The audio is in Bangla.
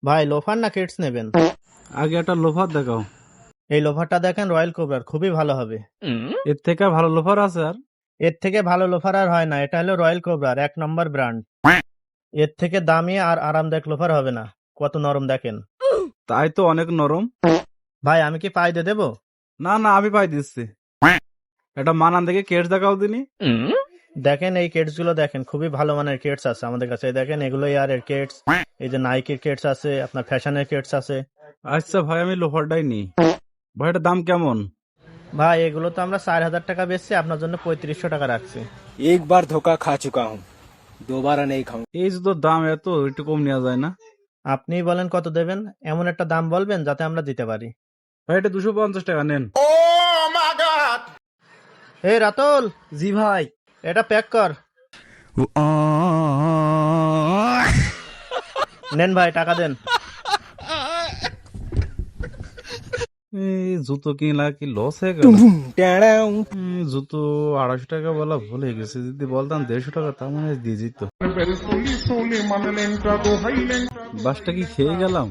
ভাই লোফার না কিডস নেবেন? আগে একটা লোফার দেখাও। এই লোফারটা দেখেন, রয়্যাল কোবরার, খুবই ভালো হবে। এর থেকে ভালো লোফার আছে আর? এর থেকে ভালো লোফার আর হয় না, এটা হলো রয়্যাল কোবরার 1 নম্বর ব্র্যান্ড। এর থেকে দামি আর আরামদায়ক লোফার হবে না। কত নরম দেখেন। তাই তো অনেক নরম। ভাই আমি কি পাই দিয়ে দেবো? না না, আমি পাই দিচ্ছি। এটা মানান দেখে কেটস দেখাও দিনি। দেখেন এই কেটস গুলো দেখেন, খুবই ভালো মানের কেটস আছে আমাদের কাছে। এই দেখেন এগুলো আর এর কেটস। এই যে নাইকের কেটস আছে, আপনার ফ্যাশনের কেটস আছে। আচ্ছা ভাই, আমি লোফারটাই নি। ভাই এটার দাম কেমন? ভাই এগুলো তো আমরা 4,000 টাকা বেচছি, আপনার জন্য 3500 টাকা রাখছি। एक बार धोखा खा चुका हूँ, दोबारा नहीं खाऊंगा। এই জুতোর দাম এত, একটু কম নেওয়া যায় না? আপনিই বলেন কত দেবেন, এমন একটা দাম বলবেন যাতে আমরা দিতে পারি। ভাই এটা 250 টাকা নেন। এই রাতুল, जी भाई। এটা প্যাক কর। নেন ভাই, টাকা দেন। এই জুতো কিনলা কি লস হয়ে গেল? জুতো 250 টাকা বলা ভুল হয়ে গেছে। যদি বলতাম 150 টাকা, তার মানে দিয়ে দিত। বাসটা কি খেয়ে গেলাম?